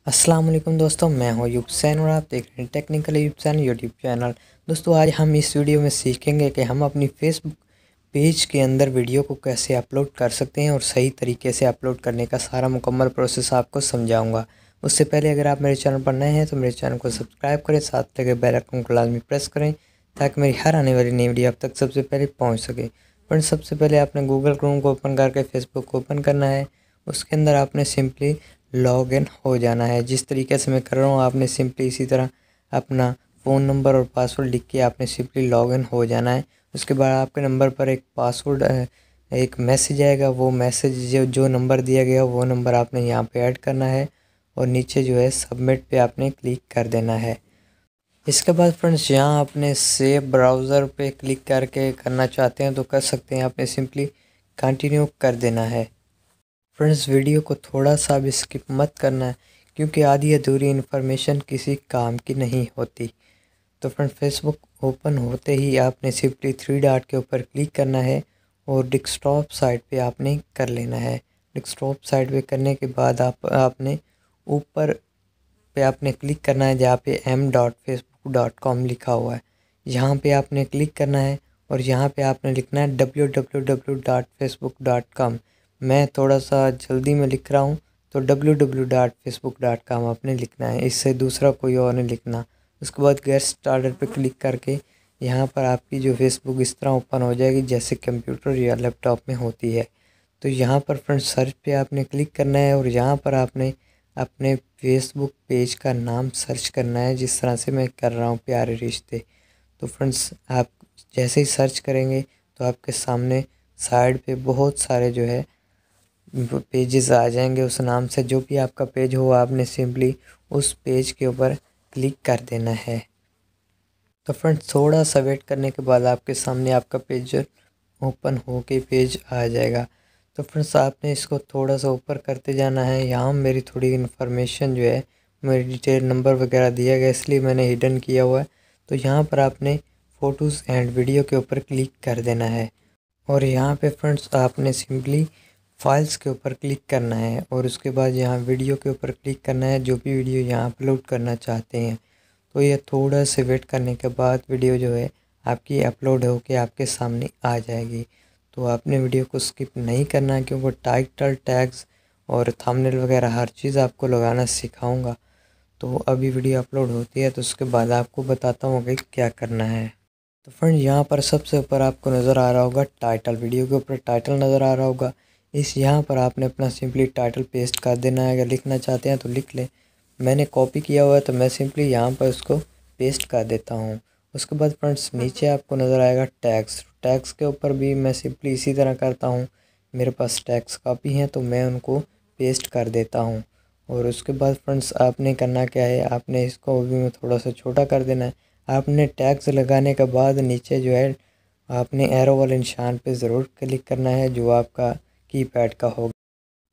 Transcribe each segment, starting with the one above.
अस्सलाम वालेकुम दोस्तों, मैं हूं यूब सैन और आप देख रहे हैं टेक्निकल यूब सैन यूट्यूब चैनल। दोस्तों आज हम इस वीडियो में सीखेंगे कि हम अपनी फेसबुक पेज के अंदर वीडियो को कैसे अपलोड कर सकते हैं और सही तरीके से अपलोड करने का सारा मुकम्मल प्रोसेस आपको समझाऊंगा। उससे पहले अगर आप मेरे चैनल पर नए हैं तो मेरे चैनल को सब्सक्राइब करें, साथ लगे बेल आइकन को लाजमी प्रेस करें ताकि मेरी हर आने वाली नई वीडियो आप तक सबसे पहले पहुँच सके। फ्रेंड्स, सबसे पहले आपने गूगल क्रोम को ओपन करके फेसबुक को ओपन करना है। उसके अंदर आपने सिंपली लॉग इन हो जाना है। जिस तरीके से मैं कर रहा हूँ आपने सिंपली इसी तरह अपना फ़ोन नंबर और पासवर्ड लिख के आपने सिंपली लॉग इन हो जाना है। उसके बाद आपके नंबर पर एक पासवर्ड एक मैसेज आएगा। वो मैसेज जो नंबर दिया गया वो नंबर आपने यहाँ पे ऐड करना है और नीचे जो है सबमिट पे आपने क्लिक कर देना है। इसके बाद फ्रेंड्स यहाँ आपने सेव ब्राउज़र पे क्लिक करके करना चाहते हैं तो कर सकते हैं। आपने सिंपली कंटिन्यू कर देना है। फ्रेंड्स, वीडियो को थोड़ा सा भी स्किप मत करना है क्योंकि आधी अधूरी इन्फॉर्मेशन किसी काम की नहीं होती। तो फ्रेंड, फेसबुक ओपन होते ही आपने सिंपली थ्री डॉट के ऊपर क्लिक करना है और डेस्कटॉप साइट पे आपने कर लेना है। डेस्कटॉप साइट पे करने के बाद आपने ऊपर पे आपने क्लिक करना है जहाँ पे m.facebook.com लिखा हुआ है। यहाँ पे आपने क्लिक करना है और यहाँ पे आपने लिखना है www.facebook.com। मैं थोड़ा सा जल्दी में लिख रहा हूँ तो www.facebook.com आपने लिखना है, इससे दूसरा कोई और नहीं लिखना। उसके बाद गेट स्टार्टेड पे क्लिक करके यहाँ पर आपकी जो फेसबुक इस तरह ओपन हो जाएगी जैसे कंप्यूटर या लैपटॉप में होती है। तो यहाँ पर फ्रेंड सर्च पे आपने क्लिक करना है और यहाँ पर आपने अपने फेसबुक पेज का नाम सर्च करना है जिस तरह से मैं कर रहा हूँ, प्यारे रिश्ते। तो फ्रेंड्स, आप जैसे ही सर्च करेंगे तो आपके सामने साइड पे बहुत सारे जो है पेजेस आ जाएंगे उस नाम से। जो भी आपका पेज हो आपने सिंपली उस पेज के ऊपर क्लिक कर देना है। तो फ्रेंड्स, थोड़ा सा वेट करने के बाद आपके सामने आपका पेज ओपन हो के पेज आ जाएगा। तो फ्रेंड्स, आपने इसको थोड़ा सा ऊपर करते जाना है। यहाँ मेरी थोड़ी इन्फॉर्मेशन जो है, मेरी डिटेल नंबर वगैरह दिया गया इसलिए मैंने हिडन किया हुआ है। तो यहाँ पर आपने फ़ोटोज़ एंड वीडियो के ऊपर क्लिक कर देना है और यहाँ पे फ्रेंड्स आपने सिंपली फाइल्स के ऊपर क्लिक करना है और उसके बाद यहाँ वीडियो के ऊपर क्लिक करना है, जो भी वीडियो यहाँ अपलोड करना चाहते हैं। तो ये थोड़ा से वेट करने के बाद वीडियो जो है आपकी अपलोड होके आपके सामने आ जाएगी। तो आपने वीडियो को स्किप नहीं करना है क्योंकि टाइटल, टैग्स और थंबनेल वगैरह हर चीज़ आपको लगाना सिखाऊंगा। तो अभी वीडियो अपलोड होती है तो उसके बाद आपको बताता हूँ कि क्या करना है। तो फ्रेंड, यहाँ पर सबसे ऊपर आपको नज़र आ रहा होगा टाइटल, वीडियो के ऊपर टाइटल नज़र आ रहा होगा। इस यहाँ पर आपने अपना सिंपली टाइटल पेस्ट कर देना है। अगर लिखना चाहते हैं तो लिख लें, मैंने कॉपी किया हुआ है तो मैं सिंपली यहाँ पर उसको पेस्ट कर देता हूँ। उसके बाद फ्रेंड्स नीचे आपको नज़र आएगा टैग्स। टैग्स के ऊपर भी मैं सिंपली इसी तरह करता हूँ। मेरे पास टैग्स काफ़ी हैं तो मैं उनको पेस्ट कर देता हूँ। और उसके बाद फ्रेंड्स आपने करना क्या है, आपने इसको भी मैं थोड़ा सा छोटा कर देना है। आपने टैग्स लगाने के बाद नीचे जो है आपने एरो वाले निशान पे ज़रूर क्लिक करना है जो आपका कीपैड का होगा।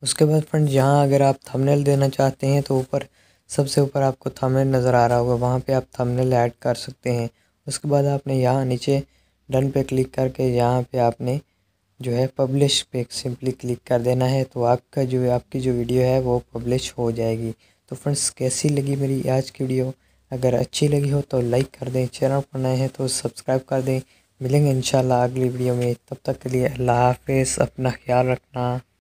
उसके बाद फ्रेंड यहाँ अगर आप थंबनेल देना चाहते हैं तो ऊपर सबसे ऊपर आपको थंबनेल नज़र आ रहा होगा, वहाँ पे आप थंबनेल ऐड कर सकते हैं। उसके बाद आपने यहाँ नीचे डन पे क्लिक करके यहाँ पे आपने जो है पब्लिश पे सिंपली क्लिक कर देना है। तो आपकी जो वीडियो है वो पब्लिश हो जाएगी। तो फ्रेंड्स, कैसी लगी मेरी आज की वीडियो? अगर अच्छी लगी हो तो लाइक कर दें, चैनल पर नए हैं तो सब्सक्राइब कर दें। मिलेंगे इंशाल्लाह अगली वीडियो में, तब तक के लिए अल्लाह हाफिज़, अपना ख्याल रखना।